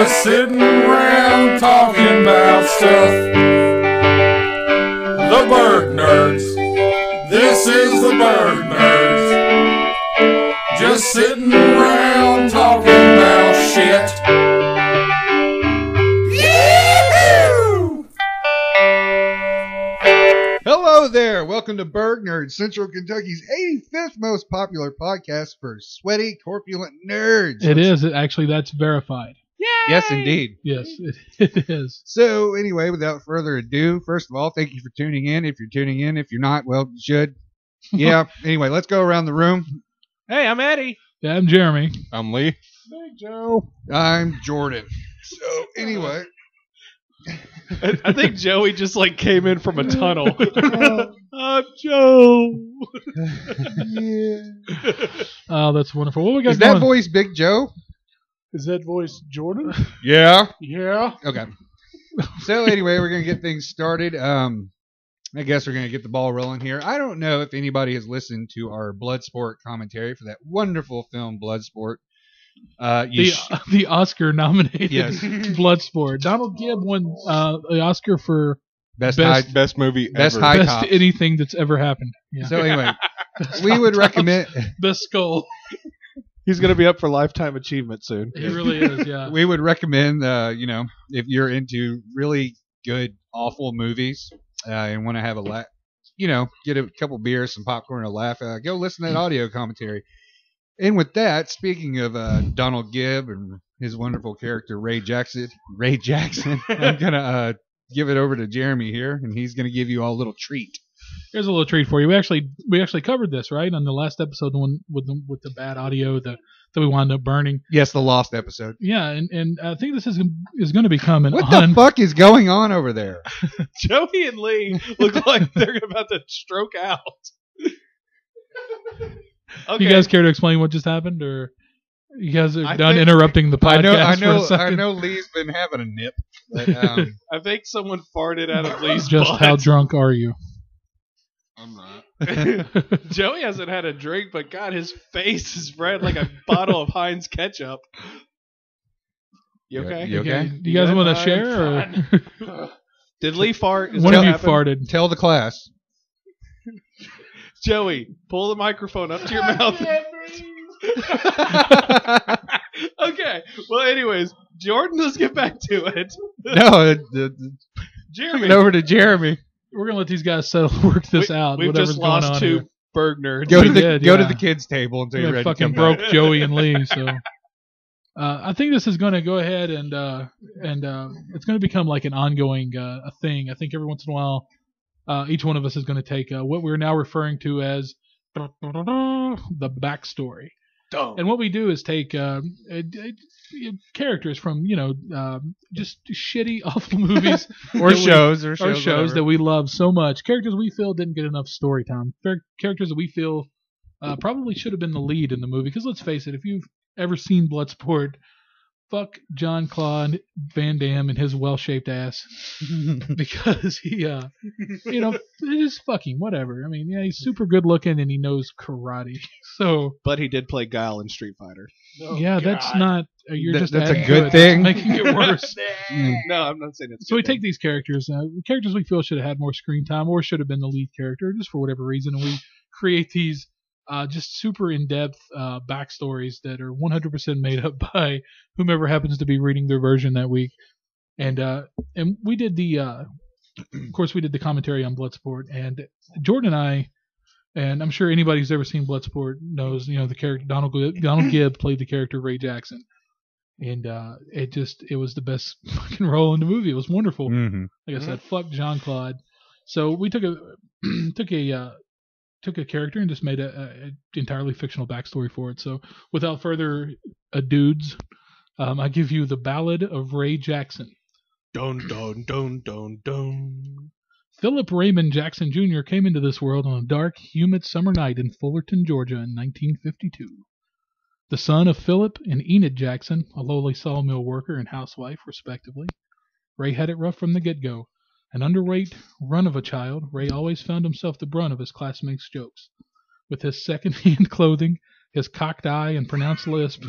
Just sitting around talking about stuff. The Burg Nerds. This is the Burg Nerds. Just sitting around talking about shit. Yee-hoo! Hello there. Welcome to Burg Nerds, Central Kentucky's 85th most popular podcast for sweaty, corpulent nerds. It is. Actually, that's verified. Yay! Yes, indeed. Yes, it is. So, anyway, without further ado, first of all, thank you for tuning in. If you're tuning in, if you're not, well, you should. Yeah. Anyway, let's go around the room. Hey, I'm Eddie. Yeah, I'm Jeremy. I'm Lee. Hey, Joe. I'm Jordan. So, anyway. I think Joey just came in from a tunnel. I'm Joe. Yeah. Oh, that's wonderful. What we got Is going? that voice Big Joe? Is that voice Jordan? Yeah. Yeah. Okay. So anyway, we're going to get things started. I guess we're going to get the ball rolling here. I don't know if anybody has listened to our Bloodsport commentary for that wonderful film Bloodsport. The Oscar-nominated Yes. Bloodsport. Donald Gibb won the Oscar for Best movie best ever. high best tops. anything that's ever happened. Yeah. So anyway, we would recommend Best skull. He's going to be up for Lifetime Achievement soon. He really is, yeah. we would recommend if you're into really good awful movies and want to have a laugh, get a couple beers, some popcorn, and a laugh. Go listen to that audio commentary. And with that, speaking of Donald Gibb and his wonderful character Ray Jackson, I'm gonna give it over to Jeremy here, and he's gonna give you all a little treat. Here's a little treat for you. We actually covered this, right, on the last episode, the one with the bad audio that we wound up burning. Yes, the lost episode. Yeah, and I think this is going to become an What the fuck is going on over there? Joey and Lee look like they're about to stroke out. Okay. You guys care to explain what just happened, or you guys are done think- interrupting the podcast? For a I second? know. Lee's been having a nip, but I think someone farted out of Lee's Just butt. how drunk are you? I'm not. Joey hasn't had a drink, but God, his face is red like a bottle of Heinz ketchup. You okay? You okay? Do you guys want to share? Or? Did Lee fart? Is One that of you what happened? farted. Tell the class. Joey, pull the microphone up to your mouth. Okay. Well, anyways, Jordan, let's get back to it. No, Jeremy. turn it over to Jeremy. We're gonna let these guys work this out. We've whatever's just going lost on two here. Burg nerds. Go to Yeah. the kids' table until you're Yeah, ready to fucking come broke back. Joey and Lee. So I think this is going to go ahead and it's going to become like an ongoing a thing. I think every once in a while, each one of us is going to take what we're now referring to as the backstory. And what we do is take characters from just shitty, awful movies or shows that we love so much. Characters we feel didn't get enough story time. Characters that we feel probably should have been the lead in the movie. Because let's face it, if you've ever seen Bloodsport, fuck Jean-Claude Van Damme and his well-shaped ass. Because he, just fucking whatever. I mean, yeah, he's super good looking and he knows karate. So, But he did play Guile in Street Fighter. that's not. That's a good thing. Making it worse. No, I'm not saying it's So we take these characters we feel should have had more screen time or should have been the lead character, just for whatever reason, and we create these just super in-depth backstories that are 100% made up by whomever happens to be reading their version that week. And we did of course, we did the commentary on Bloodsport, and Jordan and I, and I'm sure anybody who's ever seen Bloodsport knows, the character Donald Gibb played the character Ray Jackson. And it was the best fucking role in the movie. It was wonderful. Mm-hmm. Like I said, fuck Jean-Claude. So we took a character and just made a entirely fictional backstory for it. So without further ado, I give you the Ballad of Ray Jackson. Dun, dun, dun, dun, dun. Philip Raymond Jackson Jr. came into this world on a dark, humid summer night in Fullerton, Georgia in 1952. The son of Philip and Enid Jackson, a lowly sawmill worker and housewife, respectively, Ray had it rough from the get-go. An underweight run of a child, Ray always found himself the brunt of his classmates' jokes. With his second-hand clothing, his cocked eye, and pronounced lisp,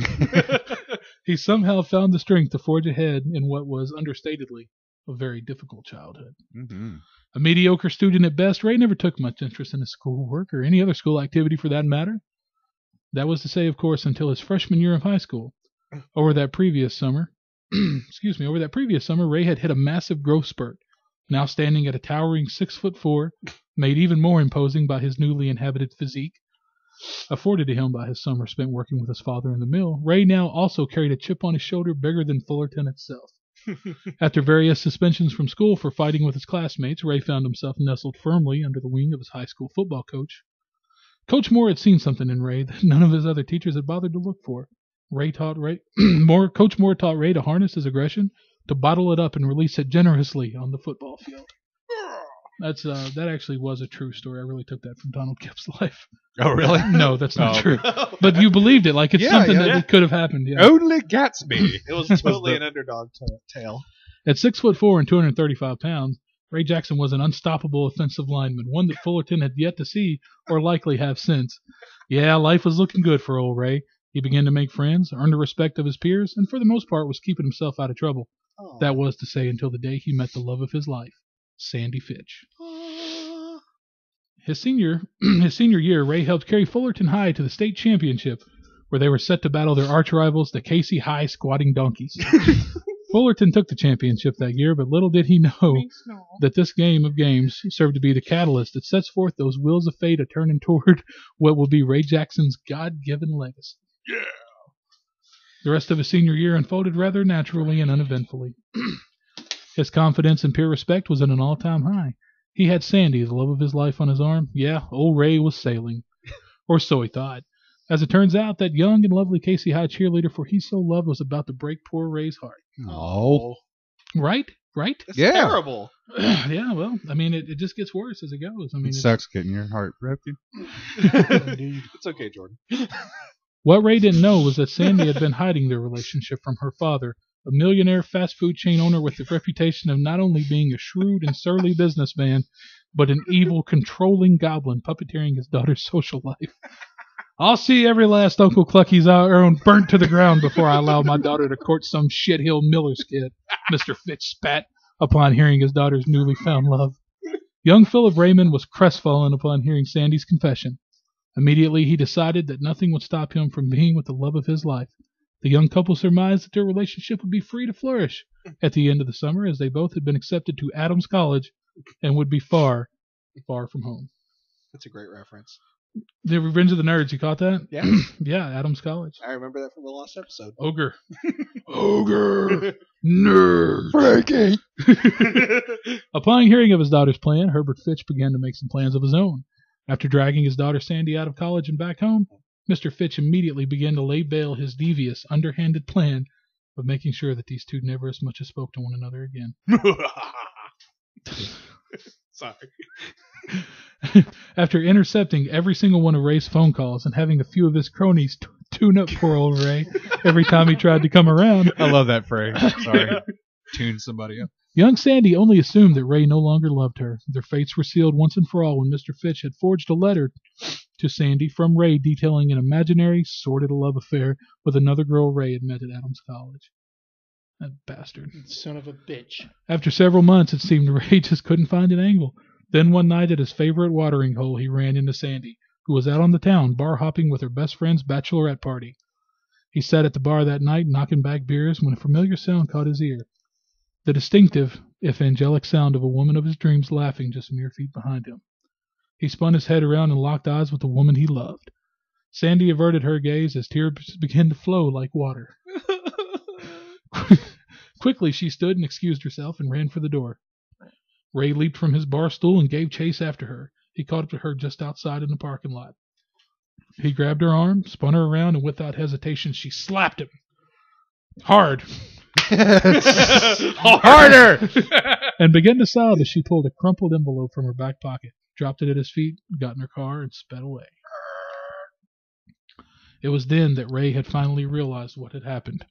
He somehow found the strength to forge ahead in what was understatedly a very difficult childhood. Mm-hmm. A mediocre student at best, Ray never took much interest in his schoolwork or any other school activity for that matter. That was to say, of course, until his freshman year of high school. Over that previous summer, Ray had hit a massive growth spurt, now standing at a towering 6'4", made even more imposing by his newly inhabited physique, afforded to him by his summer spent working with his father in the mill. Ray now also carried a chip on his shoulder bigger than Fullerton itself. After various suspensions from school for fighting with his classmates, Ray found himself nestled firmly under the wing of his high school football coach. Coach Moore had seen something in Ray that none of his other teachers had bothered to look for. Coach Moore taught Ray to harness his aggression, to bottle it up and release it generously on the football field. That actually was a true story. I really took that from Donald Gibbs' life. Oh, really? No, that's not Oh. true. But you believed it, like it's something that could have happened. Yeah. Only Gatsby. It was totally an underdog tale. At 6'4" and 235 pounds, Ray Jackson was an unstoppable offensive lineman, one that Fullerton had yet to see or likely have since. Yeah, life was looking good for old Ray. He began to make friends, earned the respect of his peers, and for the most part was keeping himself out of trouble. Oh. That was to say until the day he met the love of his life, Sandy Fitch. His senior year, Ray helped carry Fullerton High to the state championship, where they were set to battle their arch rivals, the Casey High Squatting Donkeys. Fullerton took the championship that year, but little did he know that this game of games served to be the catalyst that sets forth those wheels of fate a-turning toward what will be Ray Jackson's God-given legacy. Yeah. The rest of his senior year unfolded rather naturally and uneventfully. His confidence and peer respect was at an all-time high. He had Sandy, the love of his life, on his arm. Yeah, old Ray was sailing. Or so he thought. As it turns out, that young and lovely Casey High cheerleader for he so loved was about to break poor Ray's heart. Oh. Right? That's Yeah. terrible. Yeah, well, I mean, it just gets worse as it goes. I mean, It sucks getting your heart broken. It's okay, Jordan. What Ray didn't know was that Sandy had been hiding their relationship from her father, a millionaire fast food chain owner with the reputation of not only being a shrewd and surly businessman, but an evil, controlling goblin puppeteering his daughter's social life. I'll see every last Uncle Clucky's own burnt to the ground before I allow my daughter to court some shithill Miller's kid, Mr. Fitch spat upon hearing his daughter's newly found love. Young Philip Raymond was crestfallen upon hearing Sandy's confession. Immediately he decided that nothing would stop him from being with the love of his life. The young couple surmised that their relationship would be free to flourish at the end of the summer, as they both had been accepted to Adams College and would be far, far from home. That's a great reference. The Revenge of the Nerds, you caught that? Yeah. Yeah, Adams College. I remember that from the last episode. Ogre. Ogre. Nerd. Frankie. Upon hearing of his daughter's plan, Herbert Fitch began to make some plans of his own. After dragging his daughter Sandy out of college and back home, Mr. Fitch immediately began to lay bare his devious, underhanded plan of making sure that these two never as much as spoke to one another again. Sorry. After intercepting every single one of Ray's phone calls and having a few of his cronies tune up poor old Ray every time he tried to come around, I love that phrase. Sorry. Tune somebody up. young Sandy only assumed that Ray no longer loved her. Their fates were sealed once and for all when Mr. Fitch had forged a letter to Sandy from Ray detailing an imaginary, sordid love affair with another girl Ray had met at Adams College. That bastard. Son of a bitch. After several months, it seemed Ray just couldn't find an angle. Then one night at his favorite watering hole, he ran into Sandy, who was out on the town bar hopping with her best friend's bachelorette party. He sat at the bar that night knocking back beers when a familiar sound caught his ear. The distinctive, if angelic sound of a woman of his dreams laughing just mere feet behind him. He spun his head around and locked eyes with the woman he loved. Sandy averted her gaze as tears began to flow like water. Quickly she stood and excused herself and ran for the door. Ray leaped from his bar stool and gave chase after her. He caught up to her just outside in the parking lot. He grabbed her arm, spun her around, and without hesitation she slapped him. Hard. Harder! And began to sob as she pulled a crumpled envelope from her back pocket, dropped it at his feet, got in her car, and sped away. It was then that Ray had finally realized what had happened.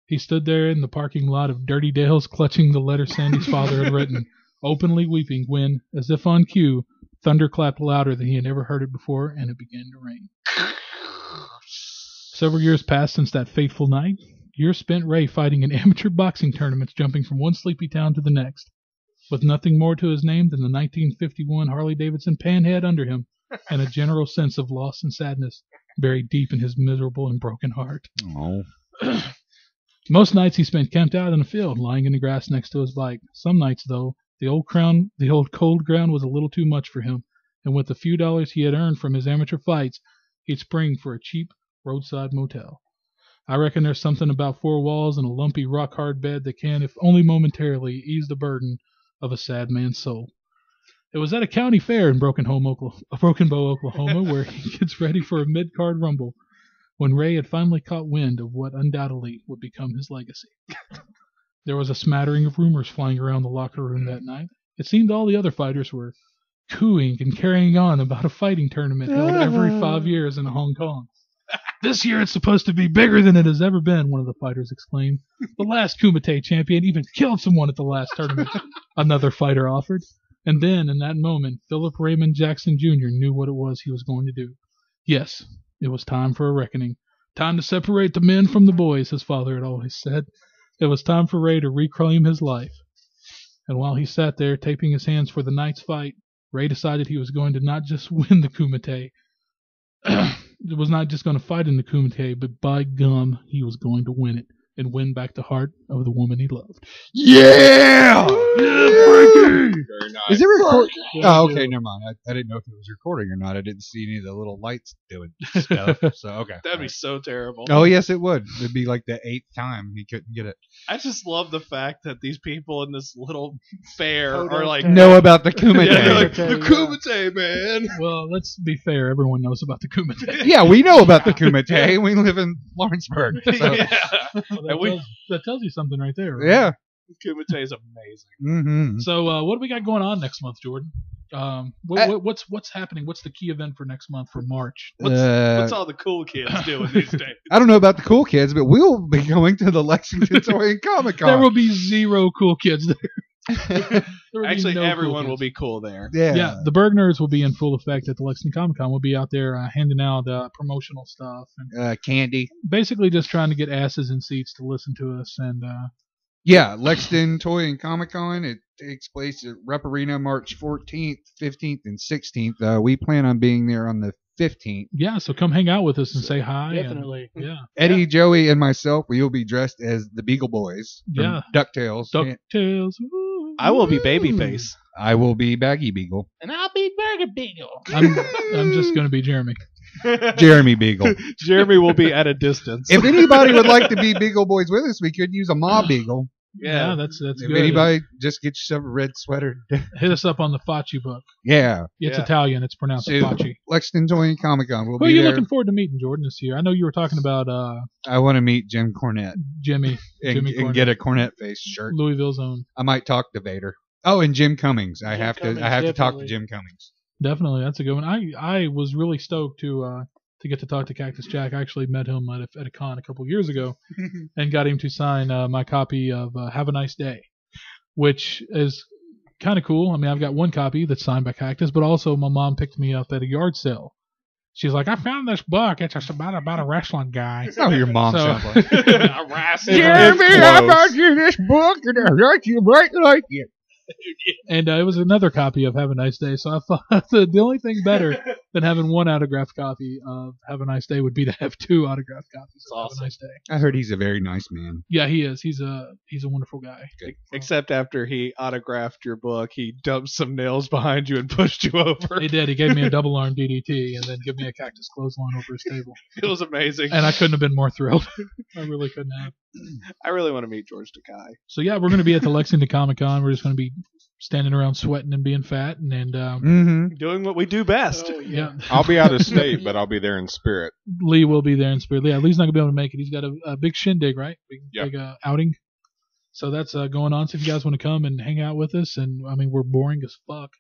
He stood there in the parking lot of Dirty Dale's, clutching the letter Sandy's father had written, openly weeping when, as if on cue, thunder clapped louder than he had ever heard it before, and it began to rain. Several years passed since that fateful night. Years spent Ray fighting in amateur boxing tournaments, jumping from one sleepy town to the next, with nothing more to his name than the 1951 Harley-Davidson Panhead under him, and a general sense of loss and sadness buried deep in his miserable and broken heart. Oh. Most nights he spent camped out in the field, lying in the grass next to his bike. Some nights, though, the old cold ground was a little too much for him, and with the few dollars he had earned from his amateur fights, he'd spring for a cheap roadside motel. I reckon there's something about four walls and a lumpy rock-hard bed that can, if only momentarily, ease the burden of a sad man's soul. It was at a county fair in Broken Bow, Oklahoma, where he gets ready for a mid-card rumble, when Ray had finally caught wind of what undoubtedly would become his legacy. There was a smattering of rumors flying around the locker room that night. It seemed all the other fighters were cooing and carrying on about a fighting tournament held every 5 years in Hong Kong. This year it's supposed to be bigger than it has ever been, one of the fighters exclaimed. The last Kumite champion even killed someone at the last tournament, another fighter offered. And then, in that moment, Philip Raymond Jackson Jr. knew what it was he was going to do. Yes, it was time for a reckoning. Time to separate the men from the boys, his father had always said. It was time for Ray to reclaim his life. And while he sat there, taping his hands for the night's fight, Ray decided he was going to not just win the Kumite. It was not just going to fight in the Kumite, but by gum, he was going to win it and win back the heart of the woman he loved. Yeah! Very nice. Is it recording? Oh, okay, never mind. I didn't know if it was recording or not. I didn't see any of the little lights doing stuff. So, okay. That'd be so terrible. Oh, yes, it would. It'd be like the 8th time he couldn't get it. I just love the fact that these people in this little fair are like, Know about the Kumite. yeah, they're like, Kumite, the Kumite, man. Well, let's be fair. Everyone knows about the Kumite. Yeah, we know about the Kumite. We live in Lawrenceburg. So. Yeah. Well, that tells you something right there. Right? Yeah. Kumite is amazing. Mm-hmm. So, what do we got going on next month, Jordan? What's happening? What's the key event for next month for March? What's all the cool kids doing these days? I don't know about the cool kids, but we'll be going to the Lexington Toy and Comic Con. There will be zero cool kids there. There will be Actually, no cool everyone kids. will be cool there. Yeah, the Burg nerds will be in full effect at the Lexington Comic Con. We'll be out there handing out promotional stuff and Candy. basically just trying to get asses in seats to listen to us. And Yeah, Lexington Toy and Comic Con. It takes place at Rep Arena March 14th, 15th, and 16th. We plan on being there on the 15th. yeah, so come hang out with us and say hi. Definitely. And, yeah, Eddie, Joey, and myself, we will be dressed as the Beagle Boys from Yeah. DuckTales. DuckTales. I will be Babyface. I will be Baggy Beagle. And I'll be Burger Beagle. I'm just going to be Jeremy. Jeremy Beagle. Jeremy will be at a distance. If anybody would like to be Beagle Boys with us, we could use a Ma Beagle. Yeah, that's If good. anybody, just get yourself a red sweater. Hit us up on the Facci book. Yeah. It's Yeah. Italian. It's pronounced So, Facci. Lexington Toy and Comic Con. We'll Who are be you there. looking forward to meeting, Jordan, this year? I know you were talking about I want to meet Jim Cornette Jimmy and Cornette. get a Cornette face shirt. Louisville's own. I might talk to Vader. Oh, and Jim Cummings. I have to talk to definitely. Jim Cummings. Definitely, that's a good one. I was really stoked to get to talk to Cactus Jack. I actually met him at a con a couple years ago and got him to sign my copy of Have a Nice Day, which is kind of cool. I mean, I've got one copy that's signed by Cactus, but also my mom picked me up at a yard sale. She's like, I found this book. It's just about a wrestling guy. That's not what your mom So- sounds like. A wrestler. Jeremy, I bought you this book, and I like you right like it. And it was another copy of Have a Nice Day. So I thought the only thing better than having one autographed copy of Have a Nice Day would be to have two autographed copies of Have a Nice Day. I heard he's a very nice man. Yeah, he is. He's a wonderful guy. Except after he autographed your book, he dumped some nails behind you and pushed you over. He did. He gave me a double arm DDT and then gave me a cactus clothesline over his table. It was amazing. And I couldn't have been more thrilled. I really couldn't have. I really want to meet George Takei. So yeah, we're going to be at the Lexington Comic Con. We're just going to be standing around sweating and being fat, and Mm-hmm. Doing what we do best. Oh, yeah, I'll be out of state, but I'll be there in spirit. Lee will be there in spirit. Yeah, Lee's not going to be able to make it. He's got a big shindig, right? Yep. Big outing. So that's going on. So if you guys want to come and hang out with us, and I mean we're boring as fuck,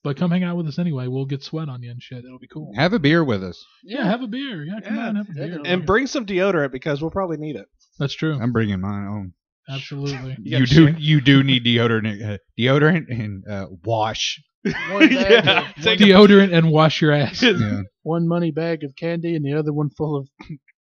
but come hang out with us anyway. We'll get sweat on you and shit. It'll be cool. Have a beer with us. Yeah, have a beer. Yeah, come Yeah, on, have a beer. definitely. And bring some deodorant because we'll probably need it. That's true. I'm bringing mine home. Absolutely. You do need deodorant and wash. One bag Yeah, of, take one, Deodorant and wash your ass. Yeah. one money bag of candy and the other one full of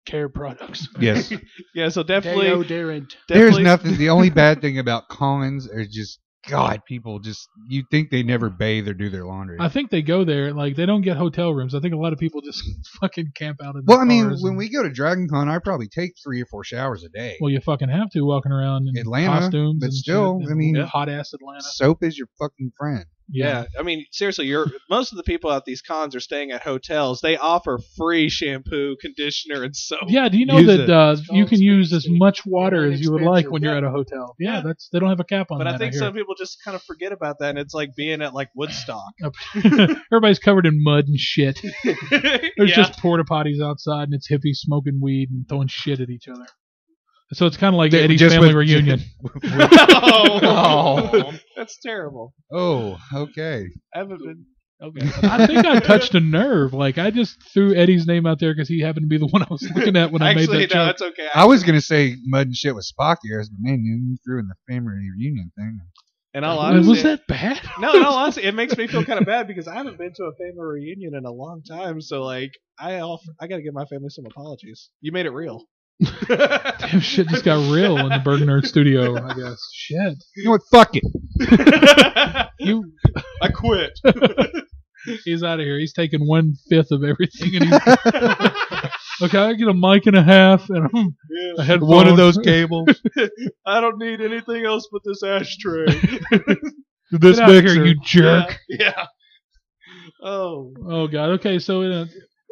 care products. Yes. Yeah, so They definitely. deodorant. There's definitely- nothing. The only bad thing about Collins are just God. People just you think they never bathe or do their laundry. I think they go there, like, they don't get hotel rooms. I think a lot of people just fucking camp out in Well, their I mean, cars when and- we go to Dragon Con, I probably take 3 or 4 showers a day. Well, you fucking have to, walking around in Atlanta, costumes but and still, shit, I mean- and hot-ass Atlanta. Soap is your fucking friend. Yeah, I mean, seriously, most of the people at these cons are staying at hotels. They offer free shampoo, conditioner, and soap. Yeah, do you know Use that it. you can use as expensive. much water as you would like when you're Yeah. at a hotel? Yeah, Yeah. they don't have a cap on But that. I think hear. some people just kind of forget about that, and it's like being at like Woodstock. Everybody's covered in mud and shit. There's Yeah. just porta potties outside, and it's hippies smoking weed and throwing shit at each other. So it's kind of like They- Eddie's just family with- reunion. Oh, that's terrible. Oh, okay. I haven't been. Okay. I think I touched a nerve. Like, I just threw Eddie's name out there because he happened to be the one I was looking at when I made Actually, that no, joke. it's okay. I was gonna say mud and shit with Spock ears, but man, you threw in the family reunion thing. In all honesty, Was that bad? No, in all honesty, it makes me feel kind of bad because I haven't been to a family reunion in a long time. So like, I got to give my family some apologies. You made it real. Damn, shit just got real in the Burg Nerd studio, I guess. Shit. You know what? Fuck it. You, I quit. he's out of here. He's taking 1/5 of everything. And he's, okay, I get a mic and a half and a headphone. One of those cables. I don't need anything else but this ashtray. This Get out of mixer. here, you jerk. Yeah. Oh. Oh, God. Okay, so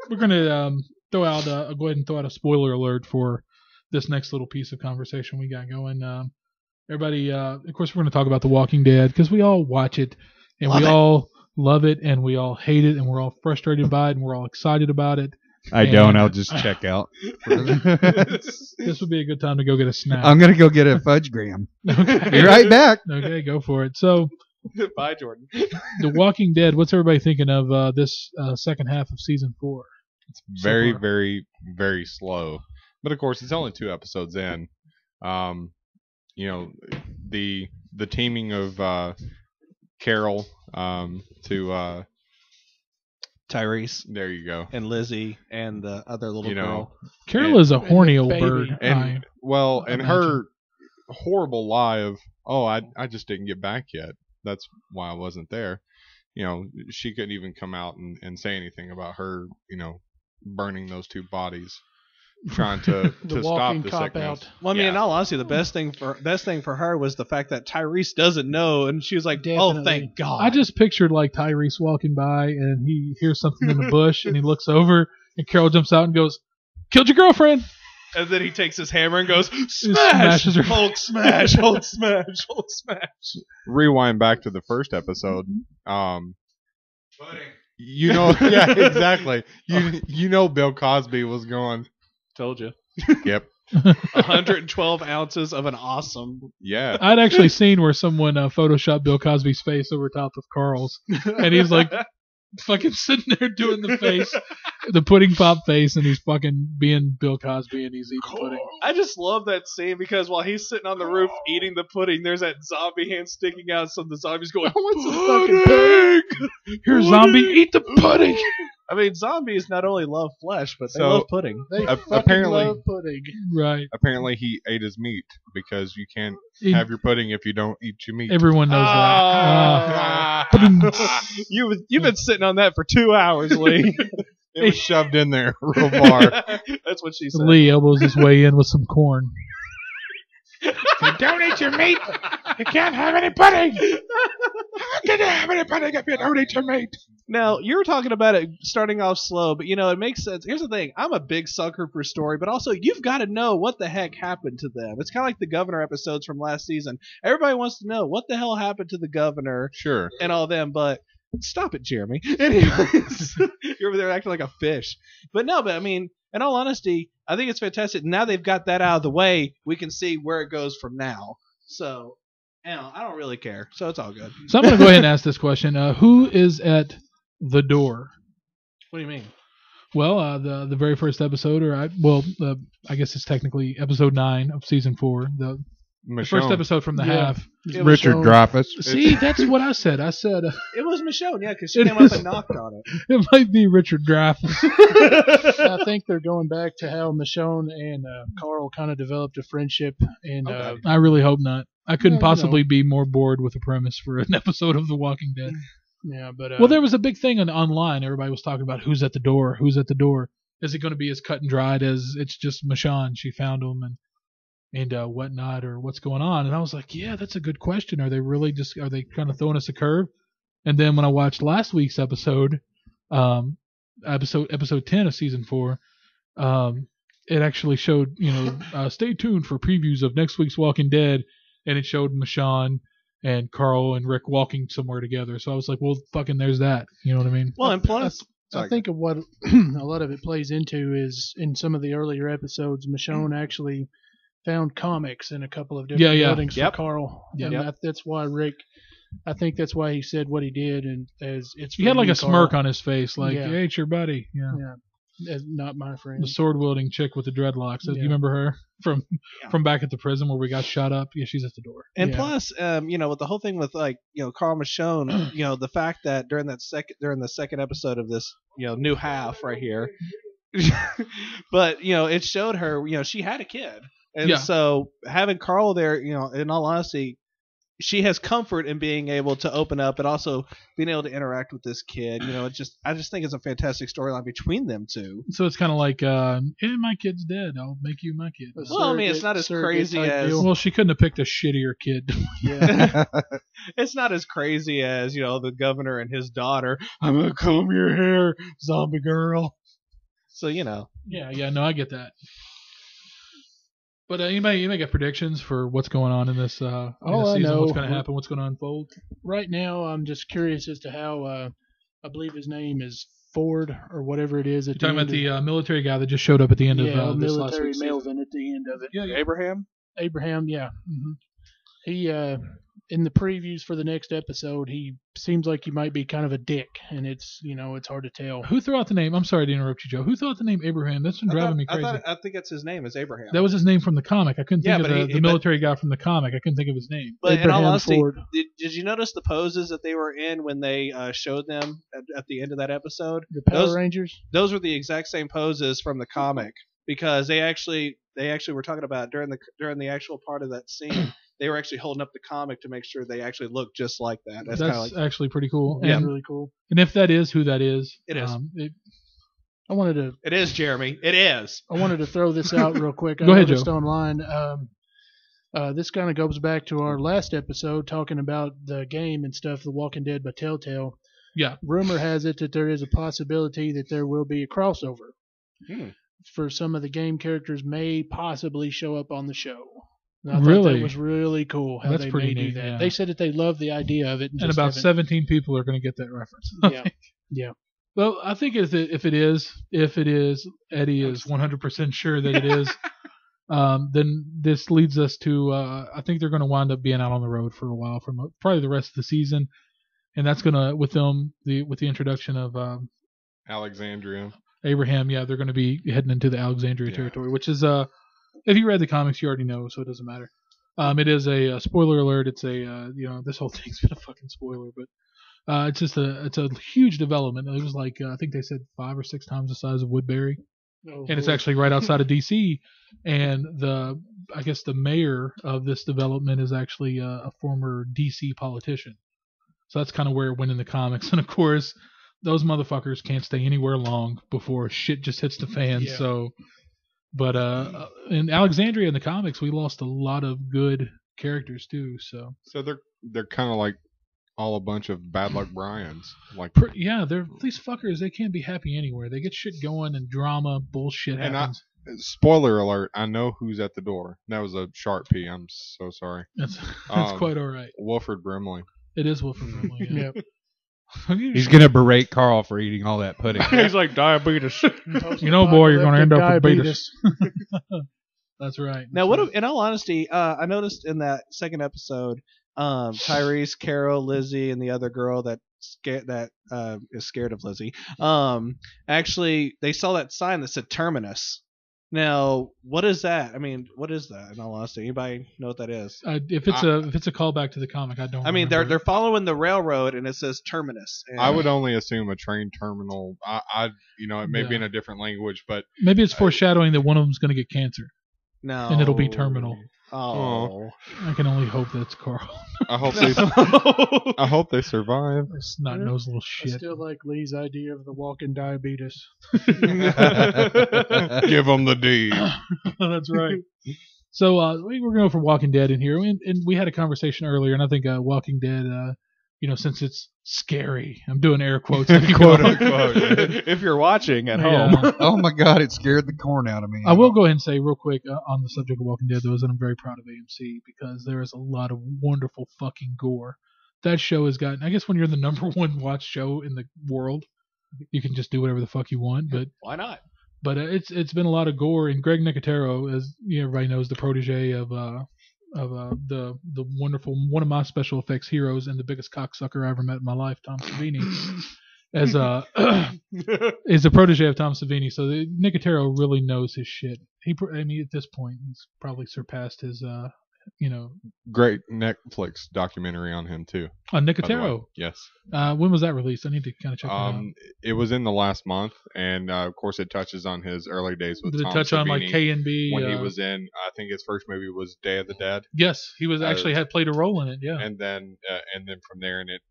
we're going to go ahead and throw out a spoiler alert for this next little piece of conversation we got going. Everybody, of course, we're going to talk about The Walking Dead because we all watch it and we all love it and we all hate it and we're all frustrated by it and we're all excited about it. I don't. I'll just check out. This would be a good time to go get a snack. I'm gonna go get a fudge gram. Okay. Be right back. Okay, go for it. So, Bye, Jordan. The Walking Dead, what's everybody thinking of this second half of season 4? Very, far. very, very slow. But of course, it's only 2 episodes in. You know, the teaming of Carol to Tyrese there you go. and Lizzie and the other little You know, girl. Carol is a horny old baby. bird. And well, and imagine. her horrible lie of, "Oh, I just didn't get back yet. That's why I wasn't there." You know, she couldn't even come out and say anything about her, you know, burning those 2 bodies, trying to The stop walking the cop sickness. out. Well, I mean, Yeah. in all honesty, the best thing for her was the fact that Tyrese doesn't know, and she was like, "Oh, Definitely. thank God." I just pictured like Tyrese walking by and he hears something in the bush and he looks over and Carol jumps out and goes, "Killed your girlfriend." and then he takes his hammer and goes, "Smash! smashes her. Hulk smash! Hulk smash! Hulk smash!" Rewind back to the first episode. You know, yeah, exactly. You know, Bill Cosby was going. Told you. Yep. 112 ounces of an awesome. Yeah. I'd actually seen where someone photoshopped Bill Cosby's face over top of Carl's and he's like fucking sitting there doing the face, the pudding pop face, and he's fucking being Bill Cosby and he's eating pudding. I just love that scene because while he's sitting on the roof eating the pudding, there's that zombie hand sticking out, so the zombie's going, What's the fucking pudding? Here, zombie, eat the pudding. I mean, zombies not only love flesh, but they So- love pudding. They A- fucking apparently- love pudding. Right. Apparently, he ate his meat because you can't He- have your pudding if you don't eat your meat. Everyone knows Ah. You've been sitting on that for 2 hours, Lee. It was shoved in there real far. That's what she that. said. Lee elbows his way in with some corn. Don't eat your meat. You can't have any pudding. How can you have any pudding if you don't eat your meat? Now, you were talking about it starting off slow, but it makes sense. Here's the thing. I'm a big sucker for story, but also you've got to know what the heck happened to them. It's kind of like the governor episodes from last season. Everybody wants to know what the hell happened to the governor Sure. and all them, but stop it, Jeremy. Anyways, you're over there acting like a fish. But I mean, in all honesty, I think it's fantastic. Now they've got that out of the way, we can see where it goes from now. So, I don't really care. So it's all good. So I'm going to go ahead and ask this question. Who is at the door? What do you mean? Well, the very first episode, I guess it's technically episode 9 of season 4. The first Michonne. episode from the Yeah. half. It was Richard shown- Dreyfuss. See, that's what I said. I said It was Michonne, yeah, because she It came up is. and knocked on it. it might be Richard Dreyfuss. I think they're going back to how Michonne and Carl kind of developed a friendship, and Okay. I really hope not. I couldn't Yeah, you possibly be more bored with the premise for an episode of The Walking Dead. yeah, but Well, there was a big thing online. Everybody was talking about who's at the door. Who's at the door? Is it going to be as cut and dried as it's just Michonne? She found him and whatnot, or what's going on? And I was like, yeah, that's a good question. Are they kind of throwing us a curve? And then when I watched last week's episode, episode 10 of season 4, it actually showed, stay tuned for previews of next week's Walking Dead, and it showed Michonne and Carl and Rick walking somewhere together. So I was like, well, fucking, there's that. You know what I mean? Well, and plus, I think of what a lot of it plays into is in some of the earlier episodes, Michonne actually found comics in a couple of different Yeah. buildings Yep. for Carl. Yep. And that's why Rick. I think that's why he said what he did, and as it's. He had like a Carl. smirk on his face, like, Yeah. hey, it's your buddy. Yeah. As not my friend. The sword wielding chick with the dreadlocks. Do Yeah. you remember her from back at the prison where we got shot up? Yeah, she's at the door. and Yeah. plus, with the whole thing with Carl Michonne, the fact that during the second episode of this, new half right here, but it showed her, she had a kid, and Yeah. so having Carl there, in all honesty, she has comfort in being able to open up and also being able to interact with this kid. I just think it's a fantastic storyline between them two. So it's kind of like, hey, my kid's dead. I'll make you my kid. Well, I mean, it's not as surrogate crazy type as deal. Well, she couldn't have picked a shittier kid. Yeah. it's not as crazy as the governor and his daughter. I'm gonna comb your hair, zombie girl. So Yeah, no, I get that. But anybody got predictions for what's going on in this All I season? know- What's going to happen? What's going to unfold? Right now, I'm just curious as to how. I believe his name is Ford or whatever it is. You're talking about the military guy that just showed up at the end of this last military week's season. Melvin at the end of it. Yeah, Abraham. Abraham, yeah. He in the previews for the next episode, he seems like he might be kind of a dick, and it's hard to tell. Who threw out the name? I'm sorry to interrupt you, Joe. Who threw out the name Abraham? That's been driving me crazy. I think it's his name is Abraham. That was his name from the comic. I couldn't think Yeah, of but the he- military guy from the comic. I couldn't think of his name. But in all Abraham honesty, Ford. did you notice the poses that they were in when they showed them at the end of that episode? The Power Those- Rangers. Those were the exact same poses from the comic, because they actually were talking about during the actual part of that scene. They were actually holding up the comic to make sure they actually looked just like that. That's kind of like actually pretty cool. That's And, really cool. and if that is who that is, It is. I wanted it is, Jeremy. It is. to throw this out real quick. Go I ahead, noticed Joe. online. This kind of goes back to our last episode talking about the game and stuff, The Walking Dead by Telltale. Yeah. Rumor has it that there is a possibility that there will be a crossover. Hmm. For some of the game characters may possibly show up on the show. And I Really? thought that was really cool how That's they pretty may do neat, that. yeah. They said that they love the idea of it. and just about haven't- 17 people are going to get that reference. Yeah. Yeah. Well, I think if it is, Eddie is 100% sure that it is. Then this leads us to I think they're going to wind up being out on the road for a while, probably the rest of the season, and that's going to with the introduction of Alexandria. Abraham. Yeah, they're going to be heading into the Alexandria Yeah. territory, which is if you read the comics, you already know, so it doesn't matter. It is a spoiler alert. It's this whole thing's been a fucking spoiler, but it's a huge development. It was like I think they said 5 or 6 times the size of Woodbury. Oh, And it's Lord. actually right outside of DC, and I guess the mayor of this development is actually a former DC politician. So that's kind of where it went in the comics. And of course, those motherfuckers can't stay anywhere long before shit just hits the fan. Yeah. So, but in Alexandria in the comics, we lost a lot of good characters too. So So they're kind of like all a bunch of bad luck Bryans. Like, yeah, these fuckers. They can't be happy anywhere. They get shit going and drama bullshit And happens. spoiler alert, I know who's at the door. That was a sharp P. I'm so sorry. That's Um, quite all right. Wilford Brimley. It is Wilford Brimley. Yeah. Yeah. He's gonna berate Carl for eating all that pudding. He's like diabetes. You know, boy, you're going to end up with Diabetes. That's right. Now, in all honesty, I noticed in that second episode, Tyrese, Carol, Lizzie, and the other girl that is scared of Lizzie. Actually, they saw that sign that said Terminus. Now, what is that? I mean, what is that? In all honesty, anybody know what that is? If it's a callback to the comic, I don't. I mean, remember. they're following the railroad, and it says terminus. And I would only assume a train terminal. It may be in a different language, but maybe it's foreshadowing that one of them's going to get cancer, no, and it'll be terminal. Oh, I can only hope that's Carl. I hope they survive. Snot nosed little I shit. still like Lee's idea of the walking diabetes. Give them the D. That's right. So we're going to go for Walking Dead in here, and we had a conversation earlier, and I think Walking Dead, since it's scary, I'm doing air quotes, Quote unquote. if you're watching at Yeah. home. Oh my God, it scared the corn out of me. I will go ahead and say real quick on the subject of Walking Dead, though, is that I'm very proud of AMC because there is a lot of wonderful fucking gore. That show has gotten, I guess when you're the number one watched show in the world, you can just do whatever the fuck you want, but Why not? But it's been a lot of gore, and Greg Nicotero, as everybody knows, the protege of the wonderful one of my special effects heroes and the biggest cocksucker I ever met in my life, Tom Savini, as is a protege of Tom Savini. So Nicotero really knows his shit. At this point, he's probably surpassed his Great Netflix documentary on him too. on by the way. Nicotero. Yes. When was that released? I need to kind of check that out. It was in the last month, and of course, it touches on his early days with Did it Tom touch on like Savini K&B? when he was in. I think his first movie was Day of the Dead, Yes, he was actually had played a role in it. Yeah. and then from there, and it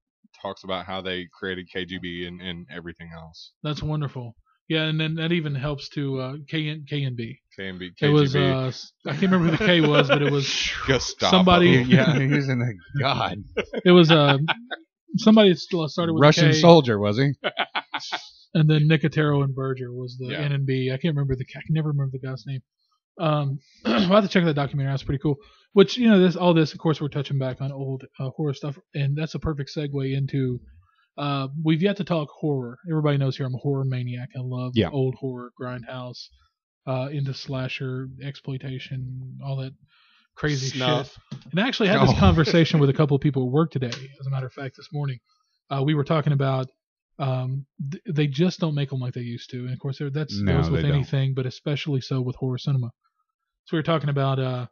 talks about how they created KGB and everything else. That's wonderful. Yeah, and then that even helps to K and B. KGB. It was I can't remember who the K was, but it was Gestapo. somebody. Yeah, he was in the God. It was somebody that started with Russian a K, soldier, was he? and then Nicotero and Berger was the Yeah. N and B. I can't remember I can never remember the guy's name. I'll have to check that documentary out. It's pretty cool. Which all this, of course, we're touching back on old horror stuff, and that's a perfect segue into. We've yet to talk horror. Everybody knows here I'm a horror maniac. I love old horror, grindhouse, into slasher, exploitation, all that crazy Snuff. shit. And I actually had this conversation with a couple of people at work today. As a matter of fact, this morning, we were talking about they just don't make them like they used to. And of course, that goes with anything, but especially so with horror cinema. So we were talking about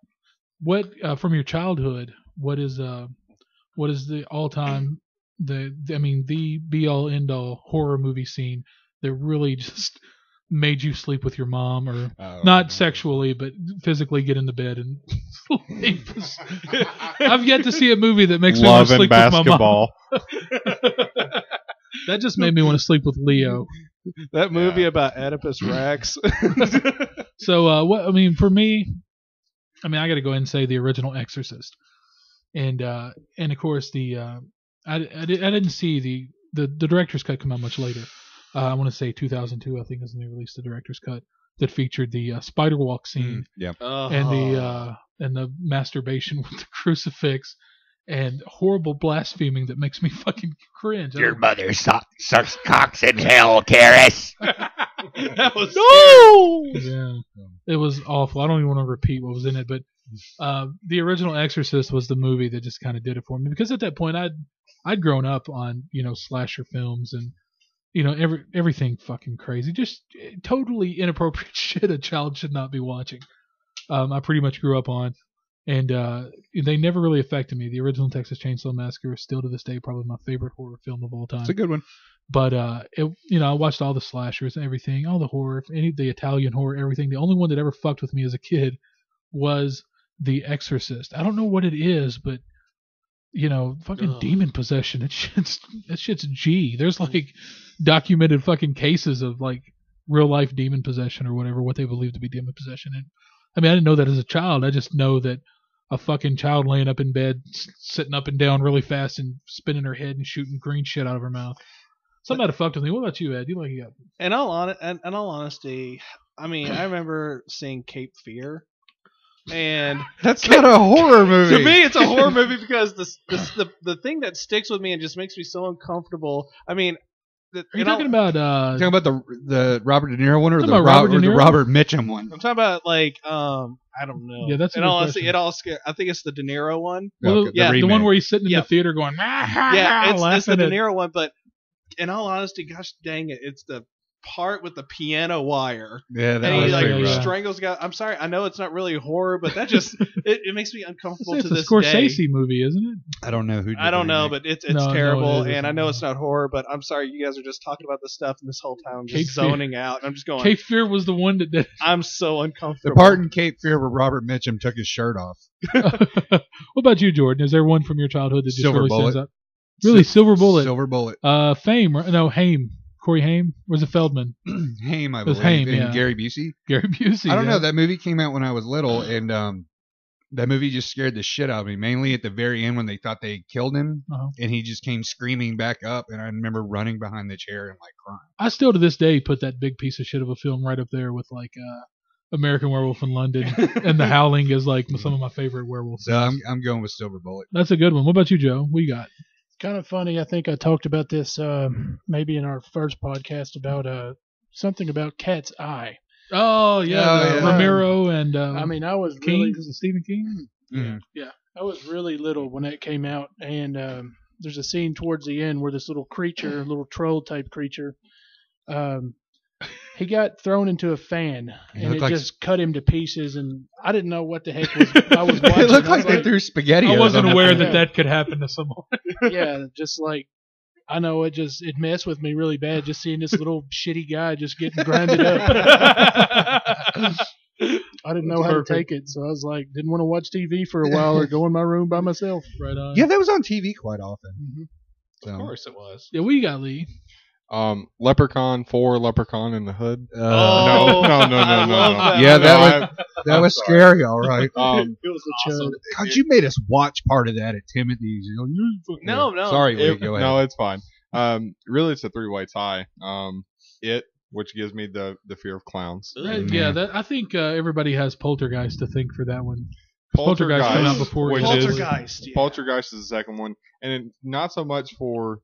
what from your childhood. What is the all-time the be-all end-all horror movie scene that really just made you sleep with your mom, or not sexually, but physically get in the bed and sleep? I've yet to see a movie that makes me want to sleep with my mom. That just made me want to sleep with Leo. That movie about Oedipus Rex. So, for me, I got to go ahead and say the original Exorcist, and of course I didn't see the director's cut come out much later. I want to say 2002, I think, is when they released the director's cut that featured the spider walk scene and the masturbation with the crucifix and horrible blaspheming that makes me fucking cringe. Your mother sucks cocks in hell, Karis. That was Yeah, it was awful. I don't even want to repeat what was in it, but the original Exorcist was the movie that just kind of did it for me, because at that point I'd grown up on slasher films and everything fucking crazy, just totally inappropriate shit a child should not be watching. I pretty much grew up on, and they never really affected me. The original Texas Chainsaw Massacre is still to this day probably my favorite horror film of all time. It's a good one. But I watched all the slashers and everything, all the horror, the Italian horror, everything. The only one that ever fucked with me as a kid was The Exorcist. I don't know what it is, but fucking demon possession. That shit's G. There's like documented fucking cases of like real life demon possession or whatever, what they believe to be demon possession. And I didn't know that as a child. I just know that a fucking child laying up in bed, sitting up and down really fast and spinning her head and shooting green shit out of her mouth. Somebody fucked with me. What about you, Ed? You like you got? In all honesty, I remember seeing Cape Fear. And That's not a horror movie. To me, it's a horror movie because the thing that sticks with me and just makes me so uncomfortable. Are you talking about the Robert De Niro one or the Robert Mitchum one? I'm talking about I don't know. Yeah, that's a in good all honesty, question. it all scared. I think it's the De Niro one. Well, the the one where he's sitting in the theater going, Yeah, it's the laughing De at- Niro one. But in all honesty, gosh dang it, it's the part with the piano wire. Yeah, that And he was like pretty rough. strangles the guy. I'm sorry, I know it's not really horror, but that just it makes me uncomfortable It's to a this Scorsese day. movie, isn't it? I don't know who. Did I don't the know, remake. but it's No, terrible, it and I isn't. know it's not horror, but I'm sorry, you guys are just talking about this stuff, and this whole time I'm just Cape Fear. zoning out. I'm just going. Cape Fear was the one that did. I'm so the uncomfortable. part in Cape Fear where Robert Mitchum took his shirt off. What about you, Jordan? Is there one from your childhood that just Silver really Bullet. stands out? Really, Silver Bullet. Silver Bullet. Fame. No, Haim. Corey Haim. Or was it Feldman? Haim, I It was believe. Haim, and yeah. Gary Busey. Gary Busey. I don't yeah. know. That movie came out when I was little, and that movie just scared the shit out of me. Mainly at the very end when they thought they killed him, Uh-huh. and he just came screaming back up, and I remember running behind the chair and like crying. I still to this day put that big piece of shit of a film right up there with like American Werewolf in London and The Howling is like some of my favorite werewolf So films. I'm going with Silver Bullet. That's a good one. What about you, Joe? What you got? Kind of funny. I think I talked about this maybe in our first podcast about something about Cat's Eye. Oh yeah. Romero and I mean, I was King. really, Is it Stephen King? Mhm. I was really little when that came out, and there's a scene towards the end where this little creature, little troll type creature, he got thrown into a fan, It and looked it like just cut him to pieces, and I didn't know what the heck was I was watching. It looked I like was they threw spaghetti. I wasn't aware Yeah. that could happen to someone. yeah, just like I know it messed with me really bad just seeing this little shitty guy just getting grinded up. I didn't know how to take it, so I was like, didn't want to watch TV for a while or go in my room by myself. Right on. Yeah, that was on TV quite often. Mhm. So, Of course it was. Yeah, what you got, Lee? Leprechaun 4, Leprechaun in the Hood. Oh, no. I love that. Yeah, that No, was that was scary. All right. It was a Awesome. chode. God, you made us watch part of that at Timothy's. No. Sorry, Lee, It- go ahead. No, it's fine. Really, it's a three-way tie. It, which gives me the fear of clowns. Yeah, that I think everybody has Poltergeist to thank for that one. Poltergeist came out before which it did. Poltergeist. Yeah. Poltergeist is the second one, and not so much for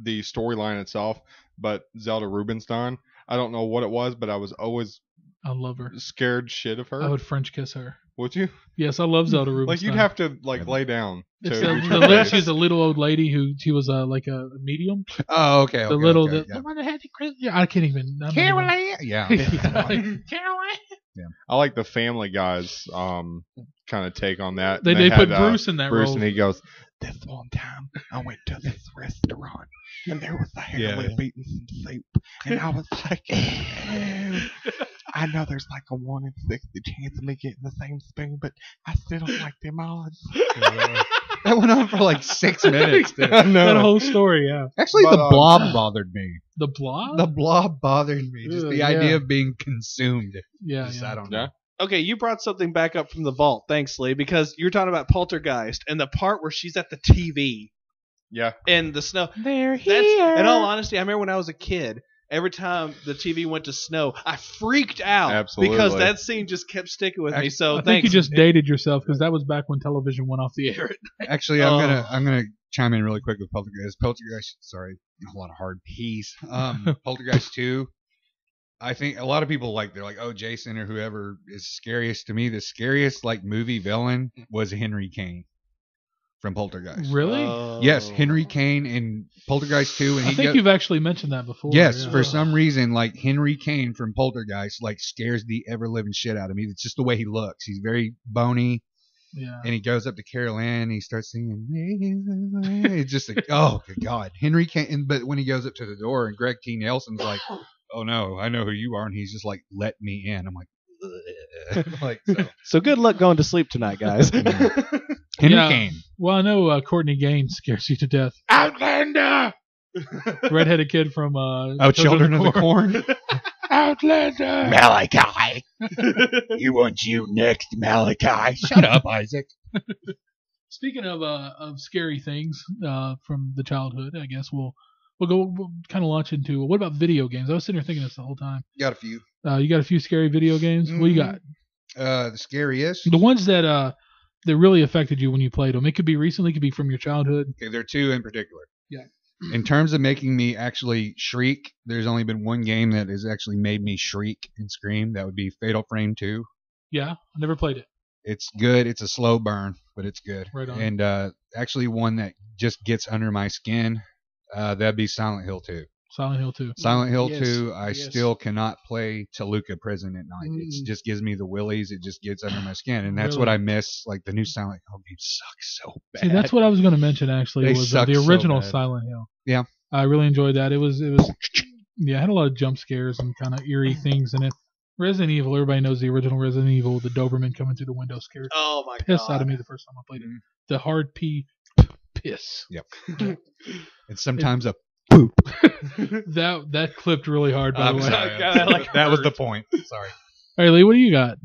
the storyline itself, but Zelda Rubinstein. I don't know what it was, but I was always I love her. scared shit of her. I would French kiss her. Would you? Yes, I love Zelda Rubinstein. Like you'd have to lay down. It's to the return little, it. she's a little old lady who she was like a medium. Oh, okay. The one that had the yeah, I can't even. I'm not even- Caroline. Yeah. Yeah. I like the Family Guys kind of take on that. They And put had, Bruce in that Bruce, role. and he goes, "This one time I went to this restaurant and there was a heroin beating some soup, and I was like, ew. I know there's like a 1 in 60 chance of me getting the same spoon, but I still don't like them odds." That went on for like 6 minutes. Dude. I know. That whole story, yeah. Actually, But, the blob bothered me. The Blob. The blob bothered me. Just Ugh, the yeah. idea of being consumed. Yeah, Just, yeah. I don't know. Yeah. Okay, you brought something back up from the vault. Thanks, Lee, because you're talking about Poltergeist and the part where she's at the TV Yeah. and the snow. They're That's, here. in all honesty, I remember when I was a kid, every time the TV went to snow, I freaked out. Absolutely. Because that scene just kept sticking with me. So I think thanks. you just dated yourself because that was back when television went off the air. Actually, I'm gonna chime in really quick with Poltergeist. Sorry, a lot of hard P's. Poltergeist 2. I think a lot of people they're like, oh, Jason or whoever is scariest. To me, the scariest movie villain was Henry Kane from Poltergeist. Really? Yes, Henry Kane in Poltergeist 2. And I think you've actually mentioned that before. Yes, yeah. for some reason, Henry Kane from Poltergeist, scares the ever living shit out of me. It's just the way he looks. He's very bony, Yeah. and he goes up to Carol Ann, and he starts singing. It's just like, oh good God, Henry Kane. But when he goes up to the door, and Greg T. Nelson's like, oh no, I know who you are, and he's just like, let me in. I'm like, so. So good luck going to sleep tonight, guys. Henry Yeah. Kane. Well, I know Courtney Gaines scares you to death. Outlander! Redheaded kid from Children of the Corn. Outlander! Malachi. You want you next, Malachi. Shut up, Isaac. Speaking of scary things from the childhood, I guess we'll kind of launch into what about video games? I was sitting here thinking this the whole time. Got a few. You got a few scary video games. What you got? The scariest. The ones that really affected you when you played them. It could be recently, it could be from your childhood. Okay, there are two in particular. Yeah. In terms of making me actually shriek, there's only been one game that has actually made me shriek and scream. That would be Fatal Frame 2. Yeah, I never played it. It's good. It's a slow burn, but it's good. Right on. And actually one that just gets under my skin, that'd be Silent Hill 2. Silent Hill 2. Silent Hill Yes, 2, I yes. still cannot play Toluca Prison at night. It just gives me the willies. It just gets under my skin, and that's Really? what I miss. Like the new Silent Hill game sucks so bad. See, that's what I was going to mention actually. They Was suck the so original bad. Silent Hill. Yeah. I really enjoyed that. It was yeah, it had a lot of jump scares and kind of eerie things in it. Resident Evil, everybody knows the original Resident Evil. The Doberman coming through the window scared Oh my piss god. out of me the first time I played it. The hard P piss. Yep. And sometimes a That clipped really hard, by the I'm way. sorry. God, I like that was the point. Sorry. All right, Lee, what do you got?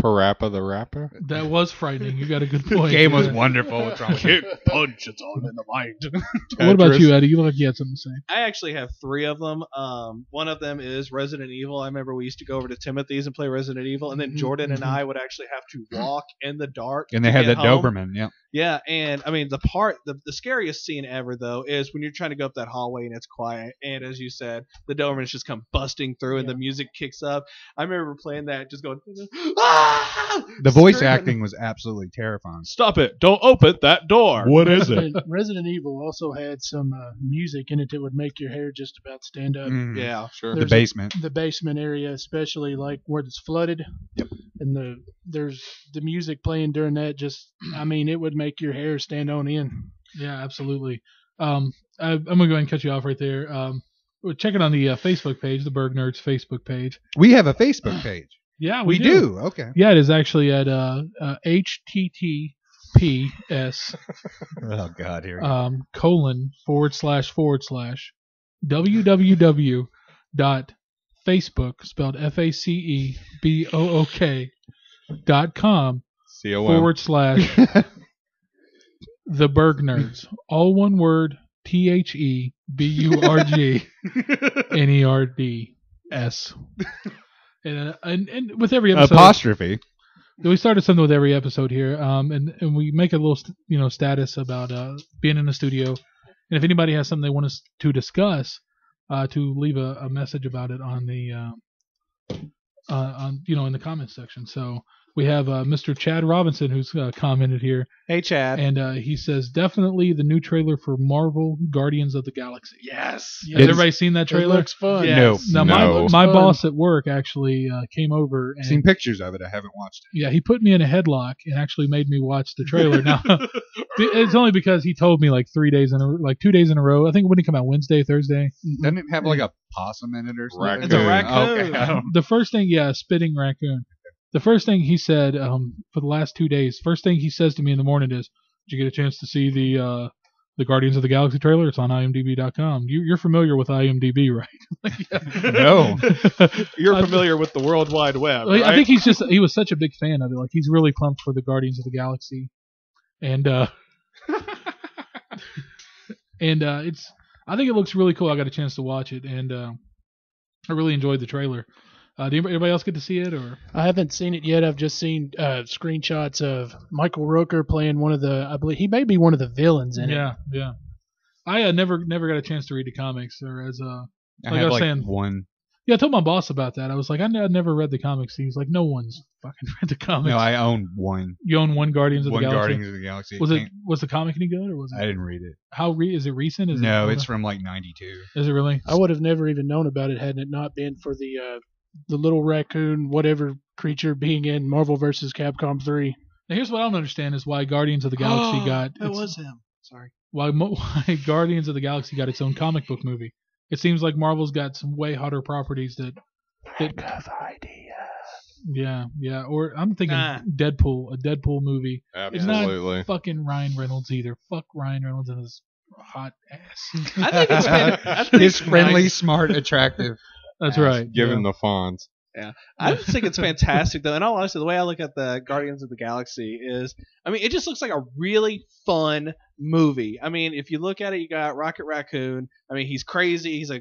Parappa the Rapper. That was frightening. You got a good point. Game was Yeah. wonderful. What's wrong with you? Punch, it's all in the mind. What about you, Eddie? You look like you had something to say. I actually have 3 of them. One of them is Resident Evil. I remember we used to go over to Timothy's and play Resident Evil, and then Jordan and I would actually have to walk in the dark. And they to had get that home. Doberman. Yeah. Yeah, and I mean the scariest scene ever though is when you're trying to go up that hallway and it's quiet, and as you said, the Dobermans just come busting through and the music kicks up. I remember playing that, just going, ah! The voice Screaming. acting was absolutely terrifying. Stop it! Don't open that door. What is it? And Resident Evil also had some music in it that would make your hair just about stand up. Mhm. Yeah, Sure. The There's basement. The basement area, especially like where it's flooded. Yep. And there's the music playing during that. Just, I mean, it would make your hair stand on end. Yeah, absolutely. I'm gonna go ahead and cut you off right there. We're checking on the Facebook page, the Burg Nerds Facebook page. We have a Facebook page. Yeah, We do. Okay. Yeah, it is actually at https Oh God, here. //www.facebook spelled FACEBOOK.com COM. / the Burg Nerds. All one word. THEBURGNERDS. And with every episode, Apostrophe. we started something with every episode here, and we make a little status about being in the studio, and if anybody has something they want us to discuss, to leave a message about it on the in the comments section. So we have Mr. Chad Robinson who's commented here, hey Chad. and he says definitely the new trailer for Marvel Guardians of the Galaxy. Yes. Has everybody seen that It trailer? looks fun. Yes. Now No. my Fun. boss at work actually came over and Seen pictures of it. I haven't watched it. yeah, he put me in a headlock and actually made me watch the trailer. Now, it's only because he told me like 2 days in a row. I think when it come out Wednesday, Thursday. Doesn't it have like a possum in it or something? Raccoon. It's a raccoon. Okay. I don't- The first thing, yeah, spitting raccoon. The first thing he said for the last 2 days, first thing he says to me in the morning is, "Did you get a chance to see the Guardians of the Galaxy trailer? It's on IMDb.com. You're familiar with IMDb, right?" No. You're familiar with the World Wide Web, right? I think he was such a big fan of it. Like he's really pumped for the Guardians of the Galaxy, and I think it looks really cool. I got a chance to watch it, and I really enjoyed the trailer. Did anybody else get to see it, or? I haven't seen it yet. I've just seen screenshots of Michael Rooker playing one of the. I believe he may be one of the villains in it. Yeah. I never got a chance to read the comics, or as I Like I have was like saying- one. yeah. I told my boss about that. I was like, I'd never read the comics. He's like, no one's fucking read the comics. No, I own one. You own one Guardians of One the Galaxy. Guardians of the Galaxy. Was the comic any good, or was it? I didn't read it. Is it recent? Is No, it, it's from like '92. Is it really? I would have never even known about it had it not been for the little raccoon, whatever creature being in Marvel vs. Capcom 3. Now, here's what I don't understand is why Guardians of the Galaxy got That was him. Sorry. why Guardians of the Galaxy got its own comic book movie. It seems like Marvel's got some way hotter properties that yeah. Or I'm thinking Nah. Deadpool, a Deadpool movie. It's Absolutely. not fucking Ryan Reynolds either. Fuck Ryan Reynolds and his hot ass. I think it's I think His it's friendly, nice. smart, attractive. That's right. Given yeah. the fonts. I just think it's fantastic, though. In all honesty, the way I look at the Guardians of the Galaxy is, I mean, it just looks like a really fun movie. I mean, if you look at it, you got Rocket Raccoon. I mean, he's crazy. He's a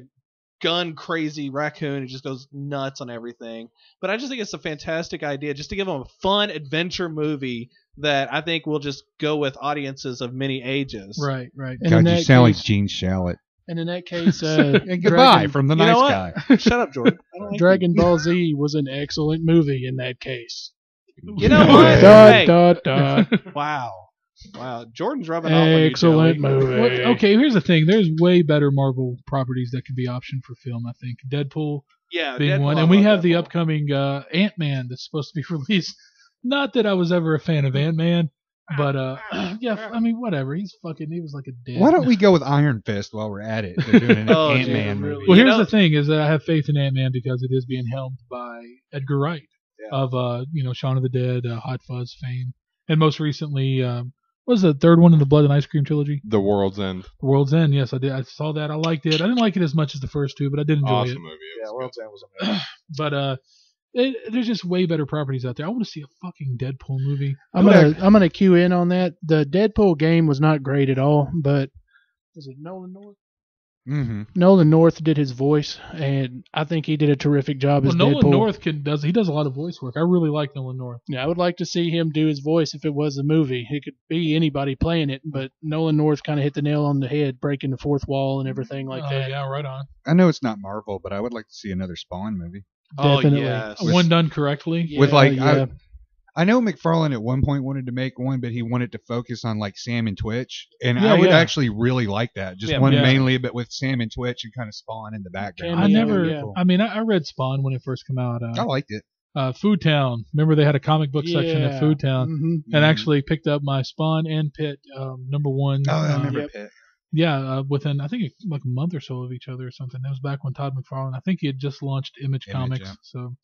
gun crazy raccoon. He just goes nuts on everything. But I just think it's a fantastic idea just to give them a fun adventure movie that I think will just go with audiences of many ages. Right. And in God, you that sound like case, Gene Shalit. and in that case, And goodbye from the You nice know what? guy. Shut up, Jordan. I don't like Dragon Ball Z was an excellent movie in that case. You know what? Dot, Hey. dot, dot. Wow. Wow, Jordan's rubbing off on you, Excellent Joey. movie. Okay, here's the thing. There's way better Marvel properties that could be optioned for film. I think Deadpool Yeah, being Deadpool, one, I and we love have the Deadpool. upcoming Ant-Man that's supposed to be released. Not that I was ever a fan of Ant-Man, but yeah, I mean whatever. He was like a dead. Why don't we go with Iron Fist while we're at it? They're doing an Oh, Ant-Man dude, movie. really? Well, You here's know- the thing: is that I have faith in Ant-Man because it is being helmed by Edgar Wright of Shaun of the Dead, Hot Fuzz fame, and most recently, what was the third one in the Blood and Ice Cream trilogy? The World's End. The World's End. Yes, I did. I saw that. I liked it. I didn't like it as much as the first two, but I did enjoy Awesome it. movie. Yeah, It was World's End was amazing. But there's just way better properties out there. I want to see a fucking Deadpool movie. I'm gonna cue in on that. The Deadpool game was not great at all, but was it Nolan North? Mm-hmm. Nolan North did his voice, and I think he did a terrific job Well, as Nolan Deadpool. North does a lot of voice work. I really like Nolan North. Yeah, I would like to see him do his voice if it was a movie. It could be anybody playing it, but Nolan North kind of hit the nail on the head, breaking the fourth wall and everything like that. Yeah, right on. I know it's not Marvel, but I would like to see another Spawn movie. Oh, Definitely. yes. One done correctly. Yeah, With like, yeah. I know McFarlane at one point wanted to make one, but he wanted to focus on like Sam and Twitch, and Yeah, I would yeah. actually really like that. Just Yeah, one yeah. mainly, but with Sam and Twitch and kind of Spawn in the background. I Yeah, never. yeah. I mean, I read Spawn when it first came out. I liked it. Food Town. Remember they had a comic book section at Yeah. Food Town, Mhm. and actually picked up my Spawn and Pit #1. Oh, I remember Yep. Pitt. Yeah, within I think like a month or so of each other or something. That was back when Todd McFarlane. I think he had just launched Image Comics, yeah. so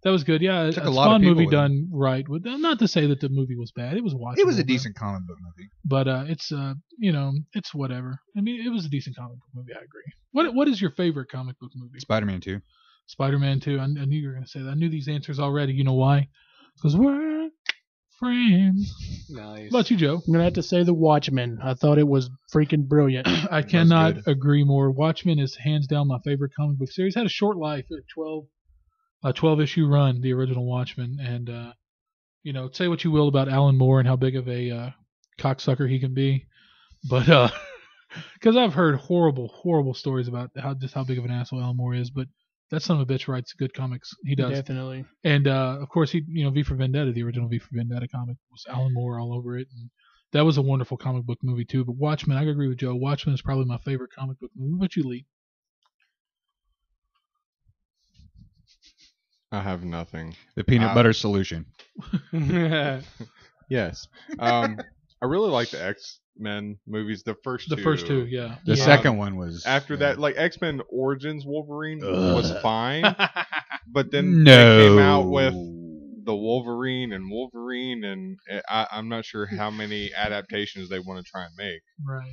that was good. Yeah, Took a a lot of Spawn people movie with done right. Not to say that the movie was bad. It was watchable. It was a but- decent comic book movie. but it's it's whatever. I mean, it was a decent comic book movie. I agree. What is your favorite comic book movie? Spider-Man 2. Spider-Man 2. I knew you were gonna say that. I knew these answers already. You know why? Because we're friends. Nice. What about you, Joe? I'm gonna have to say The Watchmen. I thought it was freaking brilliant. I cannot good. agree more. Watchmen is hands down my favorite comic book series. Had a short life, a 12 issue run, the original Watchmen, and say what you will about Alan Moore and how big of a cocksucker he can be, but because I've heard horrible stories about how big of an asshole Alan Moore is, but that son of a bitch writes good comics. He does. Definitely. And of course, V for Vendetta, the original V for Vendetta comic was Alan Moore all over it, and that was a wonderful comic book movie too. But Watchmen, I agree with Joe. Watchmen is probably my favorite comic book movie. What about you, Lee? I have nothing. The Peanut Butter Solution. Yes. I really like the X-Men movies. The first two. Yeah. The Yeah. second one was After yeah. that, like X-Men Origins Wolverine Ugh. was fine, but then No. they came out with the Wolverine, and I'm not sure how many adaptations they want to try and make. Right.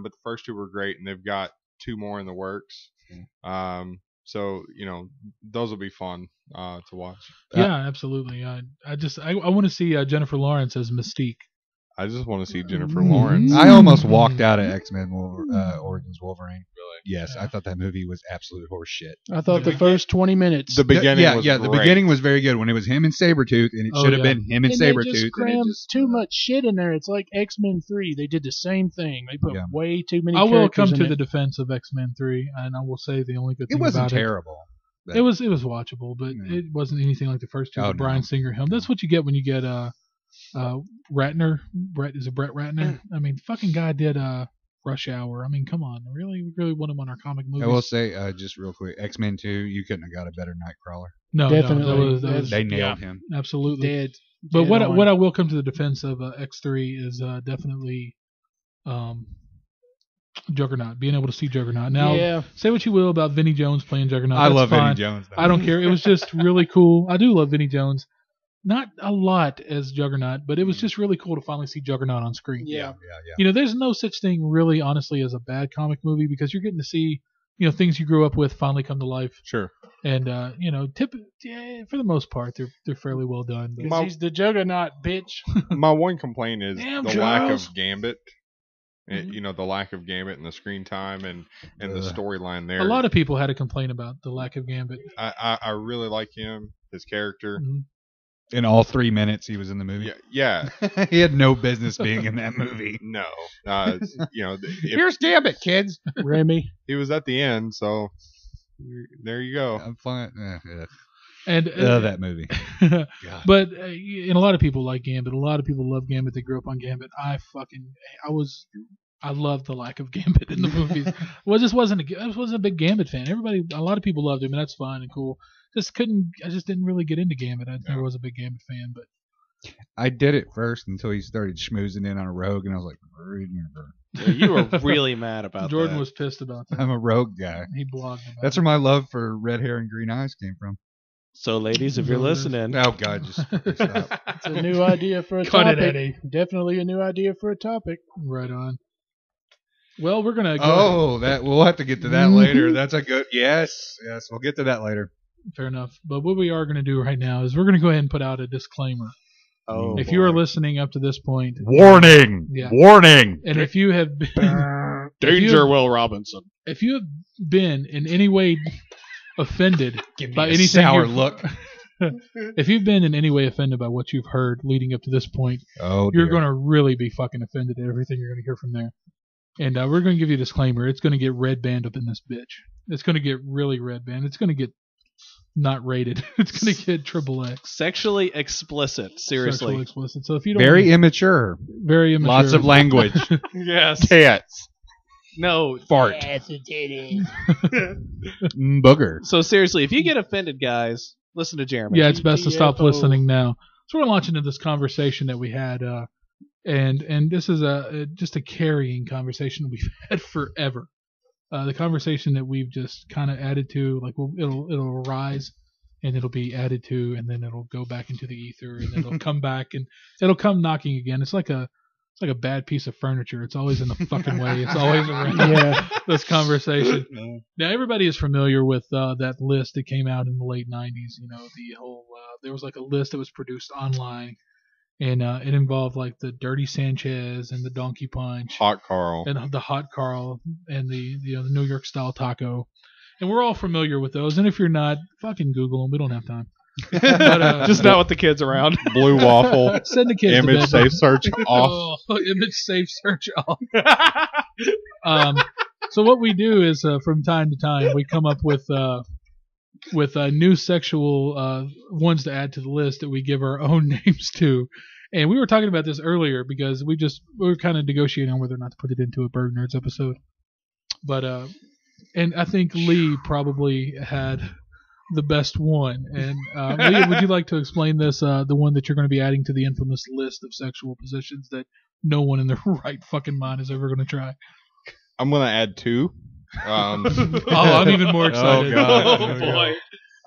But the first two were great, and they've got 2 more in the works. So those will be fun to watch. Yeah, absolutely. I want to see Jennifer Lawrence as Mystique. I just want to see Jennifer Lawrence. I almost walked out of X-Men Origins Wolverine. Really? Yes, Yeah. I thought that movie was absolute horse shit. I thought the first 20 minutes. The beginning was the great. beginning was very good when it was him and Sabretooth, and it Oh, should have yeah. been him and they Sabretooth. just And it crammed just, too much shit in there. It's like X-Men 3. They did the same thing. They put Yeah. way too many I will characters come to in the it. defense of X-Men 3, and I will say the only good it thing wasn't about terrible. it was watchable, but Yeah. it wasn't anything like the first two. Oh, the Bryan no. Singer helm. That's what you get when you get Ratner. Brett Ratner? I mean, fucking guy did Rush Hour. I mean, come on, really, we really want him on our comic movies. I will say, just real quick, X-Men 2, you couldn't have got a better Nightcrawler. no, Definitely. that was They nailed yeah, him. absolutely. Dead. But Dead what on. I will come to the defense of X3 is definitely Juggernaut, being able to see Juggernaut. Now, yeah. say what you will about Vinnie Jones playing Juggernaut. I that's love fine. Vinnie Jones. Though. I don't care. It was just really cool. I do love Vinnie Jones. Not a lot as Juggernaut, but it was just really cool to finally see Juggernaut on screen. Yeah. There's no such thing really, honestly, as a bad comic movie because you're getting to see, things you grew up with finally come to life. Sure. And, for the most part, they're fairly well done. But 'Cause he's the Juggernaut, bitch. My one complaint is Damn, the lack Charles. of Gambit. Mhm. The lack of Gambit and the screen time and the storyline there. a lot of people had to complain about the lack of Gambit. I really like him, his character. Mhm. In all 3 minutes he was in the movie. Yeah. He had no business being in that movie. No. If Here's Gambit, kids. Remy. he was at the end, so there you go. I'm fine. And that movie. but and a lot of people like Gambit. A lot of people love Gambit. They grew up on Gambit. I loved the lack of Gambit in the movies. I just wasn't a big Gambit fan. A lot of people loved him, and that's fine and cool. I just didn't really get into Gambit. I never was a big Gambit fan, but I did it first until he started schmoozing in on a rogue, and I was like, Yeah, you were really mad about Jordan that. was pissed about that. I'm a rogue guy. He blogged about That's it. where my love for red hair and green eyes came from. So, ladies, if you're listening, Oh, God, just stop. It's a new idea for a Cut it, topic. Eddie. Definitely a new idea for a topic. Right on. Well, we're gonna go. Oh, we'll have to get to that later. That's a good. Yes, we'll get to that later. Fair enough. But what we are going to do right now is we're going to go ahead and put out a disclaimer. If you are listening up to this point, Warning! Yeah. Warning! and if you have been, Danger, Will Robinson. if you have been in any way offended by anything, sour you've- look. if you've been in any way offended by what you've heard leading up to this point, Oh, you're dear. going to really be fucking offended at everything you're going to hear from there. And we're going to give you a disclaimer. It's going to get red banned up in this bitch. It's going to get really red banned. It's going to get not rated. It's going to get XXX. sexually explicit. Seriously. Sexually explicit. So if you don't Very immature. very immature. Lots of language. Yes. Cats. No. Fart. Booger. So, seriously, if you get offended, guys, listen to Jeremy. Yeah, it's best to stop GTFO. listening now. So we're launching into this conversation that we had, and this is just a carrying conversation that we've had forever. The conversation that we've just kind of added to, like it'll arise, and it'll be added to, and then it'll go back into the ether, and then it'll come back, and it'll come knocking again. It's like a bad piece of furniture. It's always in the fucking way. It's always around this conversation. Now everybody is familiar with that list that came out in the late '90s. You know, the whole there was like a list that was produced online, and it involved like the Dirty Sanchez and the Donkey Punch, Hot Carl. and the Hot Carl, and the the New York style taco, and we're all familiar with those. And if you're not, fucking Google them. We don't have time. But, Just not with the kids around. Blue waffle. send the kids Image to bed. safe search off. Oh, image safe search off. So what we do is from time to time we come up with new sexual ones to add to the list that we give our own names to. And we were talking about this earlier because we were kind of negotiating on whether or not to put it into a Burg Nerds episode. But and I think Lee probably had the best one. And Lee, would you like to explain this? The one that you're going to be adding to the infamous list of sexual positions that no one in their right fucking mind is ever going to try. I'm going to add two. Oh, I'm even more excited. God. Oh, boy.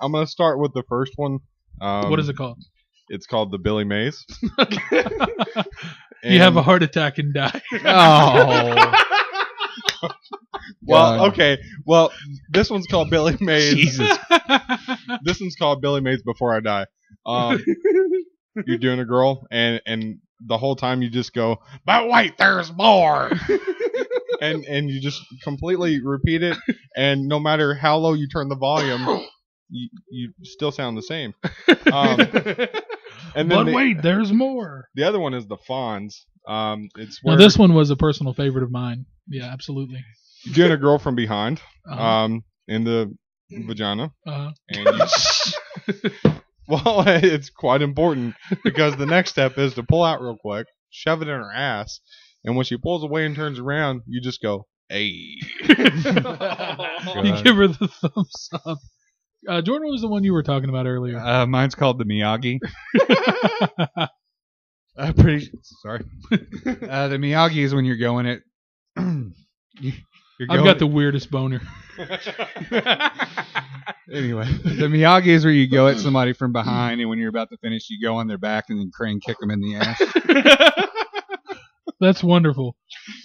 I'm going to start with the first one. What is it called? It's called the Billy Mays. You have a heart attack and die. Oh. Well, God. okay. Well, this one's called Billy Mays. Jesus. This one's called Billy Mays Before I Die. You're doing a girl, and the whole time you just go, but wait, there's more. and you just completely repeat it, and no matter how low you turn the volume, you still sound the same. And then But wait, there's more. the other one is the Fonz. It's Now, where this one was a personal favorite of mine. Yeah, absolutely. you're doing a girl from behind, Uh-huh. in the vagina. Uh-huh. And well, it's quite important because the next step is to pull out real quick, shove it in her ass, and when she pulls away and turns around, you just go, "Hey." You give her the thumbs up. Jordan, what was the one you were talking about earlier? Mine's called the Miyagi. Pretty sorry. The Miyagi is when you're going it. I've got the weirdest boner. Anyway, the Miyagi is where you go at somebody from behind, and when you're about to finish, you go on their back and then crane kick them in the ass. That's wonderful.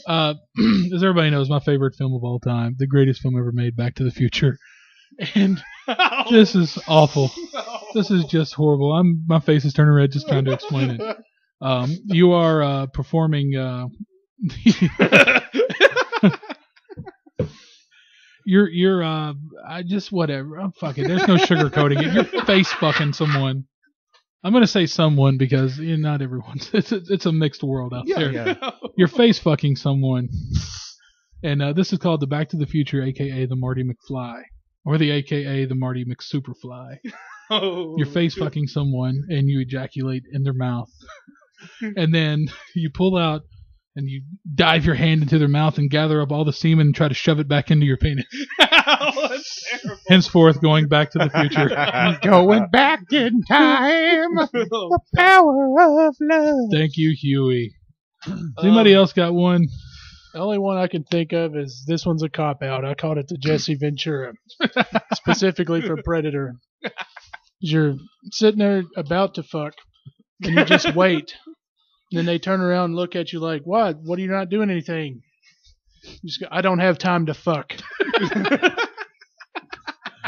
As everybody knows, my favorite film of all time, the greatest film ever made, Back to the Future. And this is awful. This is just horrible. My face is turning red just trying to explain it. You are performing. You're I just whatever. I'm fucking. There's no sugarcoating it. You're face fucking someone. I'm gonna say someone because not everyone's. It's a mixed world out there. Yeah. You're face fucking someone, and this is called the Back to the Future, aka the Marty McFly, or the aka the Marty McSuperfly. You're face fucking someone and you ejaculate in their mouth. And then you pull out and you dive your hand into their mouth and gather up all the semen and try to shove it back into your penis. That's terrible. Henceforth, going back to the future. Going back in time. The power of love. Thank you, Huey. Has anybody else got one? The only one I can think of is this one's a cop out. I called it the Jesse Ventura, specifically for Predator. You're sitting there about to fuck, and you just wait. And then they turn around and look at you like, "What? What are you not doing anything?" You just go, "I don't have time to fuck."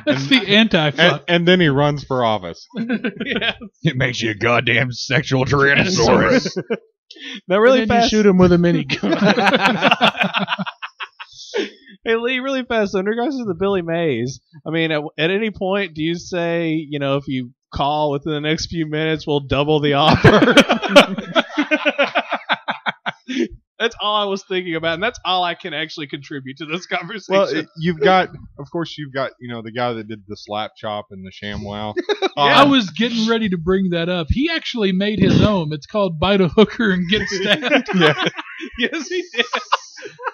That's the anti-fuck. And then he runs for office. Yeah. It makes you a goddamn sexual tyrannosaurus. Now, really And then fast. you shoot him with a minigun. Hey, Lee, really fast. In regards to the Billy Mays, I mean, at any point, do you say, if you call within the next few minutes, we'll double the offer? That's all I was thinking about, and that's all I can actually contribute to this conversation. Well, you've got the guy that did the slap chop and the ShamWow. I was getting ready to bring that up. He actually made his own. It's called Bite a Hooker and Get Stabbed. Yeah. Yes, he did.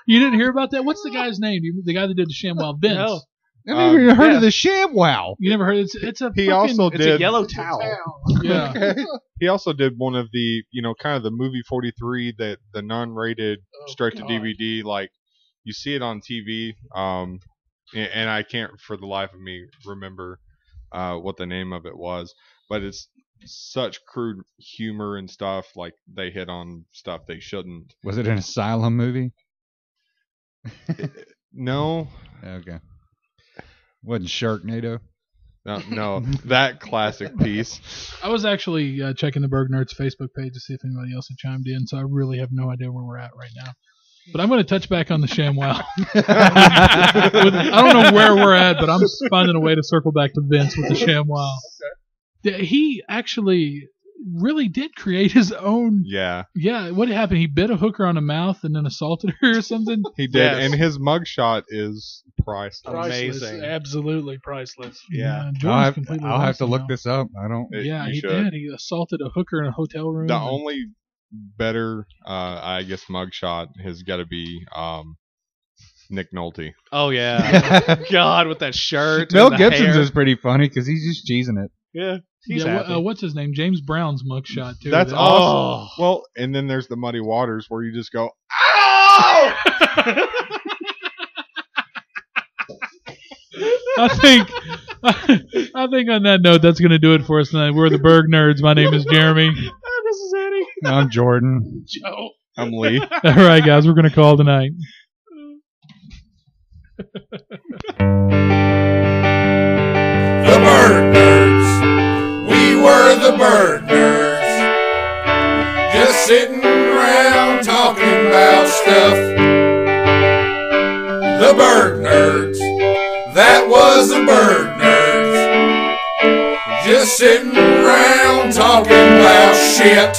You didn't hear about that? What's the guy's name? The guy that did the ShamWow, Vince. No. I've never even heard of the ShamWow. You never heard? It's a He fucking, also It's did. a yellow towel. yeah. He also did one of the, kind of the movie 43, that the non-rated straight to DVD. Like, you see it on TV, and I can't for the life of me remember what the name of it was, but it's such crude humor and stuff. Like, they hit on stuff they shouldn't. Was it an Asylum movie? No, Okay. Wasn't Sharknado? no, that classic piece. I was actually checking the Burg Nerds Facebook page to see if anybody else had chimed in, so I really have no idea where we're at right now. But I'm going to touch back on the ShamWow. I don't know where we're at, but I'm finding a way to circle back to Vince with the ShamWow. Okay. He actually really did create his own. Yeah, Yeah, what happened? He bit a hooker on the mouth and then assaulted her or something? he did, Yes. and his mugshot is priceless. Priceless. Amazing. Absolutely priceless. Yeah. Jordan's completely I'll have lost to it look now. this up. I don't. Yeah, You he should. did. He assaulted a hooker in a hotel room. The and- only better, I guess, mugshot has got to be Nick Nolte. Oh, yeah. God, with that shirt. Mel and the Gibson's hair. is pretty funny because he's just cheesing it. Yeah. He's yeah, happy. what's his name? James Brown's mugshot too. That's That- awesome. Well, and then there's the Muddy Waters where you just go, "Ow!" I think on that note, that's going to do it for us tonight. We're the Burg Nerds. My name is Jeremy. This is Eddie. I'm Jordan. Joe. I'm Lee. All right, guys, we're going to call tonight. The Bird Nerds. We were the Bird Nerds. Just sitting around talking about stuff. The Bird Nerds. That was the Bird Nerds. Just sitting around talking about shit.